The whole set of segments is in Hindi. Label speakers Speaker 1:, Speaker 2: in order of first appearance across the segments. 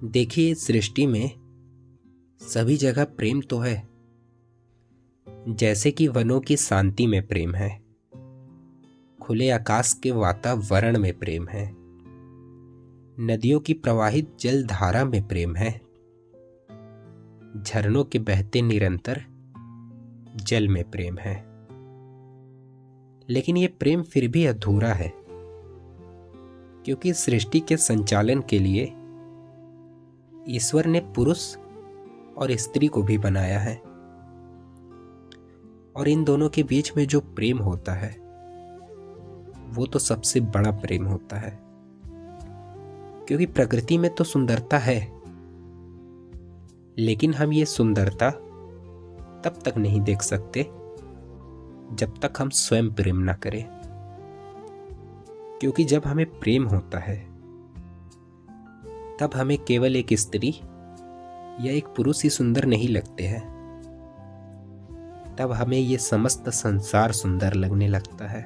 Speaker 1: देखिए, इस सृष्टि में सभी जगह प्रेम तो है। जैसे कि वनों की शांति में प्रेम है, खुले आकाश के वातावरण में प्रेम है, नदियों की प्रवाहित जल धारा में प्रेम है, झरनों के बहते निरंतर जल में प्रेम है। लेकिन ये प्रेम फिर भी अधूरा है, क्योंकि सृष्टि के संचालन के लिए ईश्वर ने पुरुष और स्त्री को भी बनाया है। और इन दोनों के बीच में जो प्रेम होता है वो तो सबसे बड़ा प्रेम होता है, क्योंकि प्रकृति में तो सुंदरता है, लेकिन हम ये सुंदरता तब तक नहीं देख सकते जब तक हम स्वयं प्रेम ना करें। क्योंकि जब हमें प्रेम होता है तब हमें केवल एक स्त्री या एक पुरुष ही सुंदर नहीं लगते हैं, तब हमें ये समस्त संसार सुंदर लगने लगता है।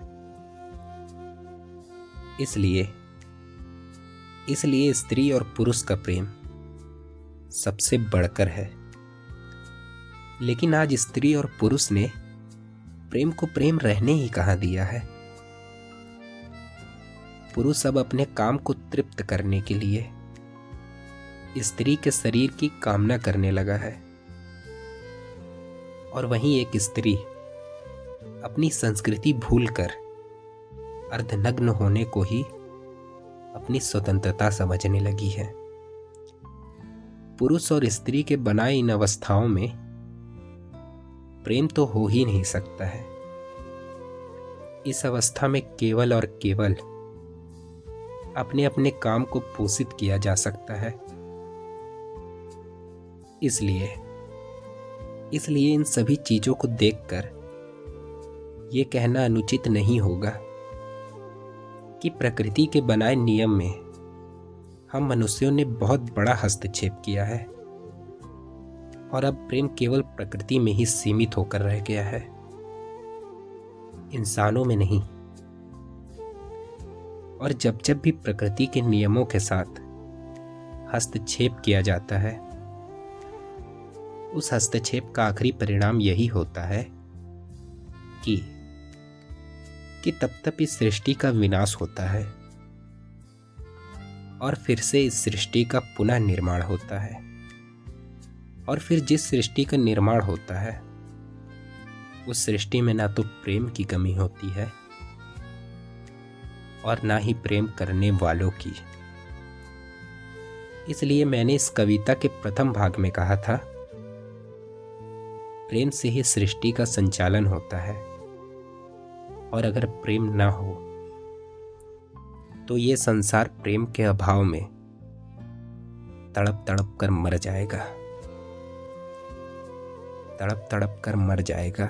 Speaker 1: इसलिए स्त्री और पुरुष का प्रेम सबसे बढ़कर है। लेकिन आज स्त्री और पुरुष ने प्रेम को प्रेम रहने ही कहाँ दिया है। पुरुष अब अपने काम को तृप्त करने के लिए स्त्री के शरीर की कामना करने लगा है, और वहीं एक स्त्री अपनी संस्कृति भूलकर अर्धनग्न होने को ही अपनी स्वतंत्रता समझने लगी है। पुरुष और स्त्री के बनाए इन अवस्थाओं में प्रेम तो हो ही नहीं सकता है। इस अवस्था में केवल और केवल अपने अपने काम को पोषित किया जा सकता है। इसलिए इन सभी चीजों को देखकर ये कहना अनुचित नहीं होगा कि प्रकृति के बनाए नियम में हम मनुष्यों ने बहुत बड़ा हस्तक्षेप किया है, और अब प्रेम केवल प्रकृति में ही सीमित होकर रह गया है, इंसानों में नहीं। और जब जब भी प्रकृति के नियमों के साथ हस्तक्षेप किया जाता है, उस हस्तक्षेप का आखिरी परिणाम यही होता है कि तब इस सृष्टि का विनाश होता है और फिर से इस सृष्टि का पुनः निर्माण होता है। और फिर जिस सृष्टि का निर्माण होता है उस सृष्टि में ना तो प्रेम की कमी होती है और ना ही प्रेम करने वालों की। इसलिए मैंने इस कविता के प्रथम भाग में कहा था, प्रेम से ही सृष्टि का संचालन होता है, और अगर प्रेम ना हो तो ये संसार प्रेम के अभाव में तड़प तड़प कर मर जाएगा, तड़प तड़प कर मर जाएगा।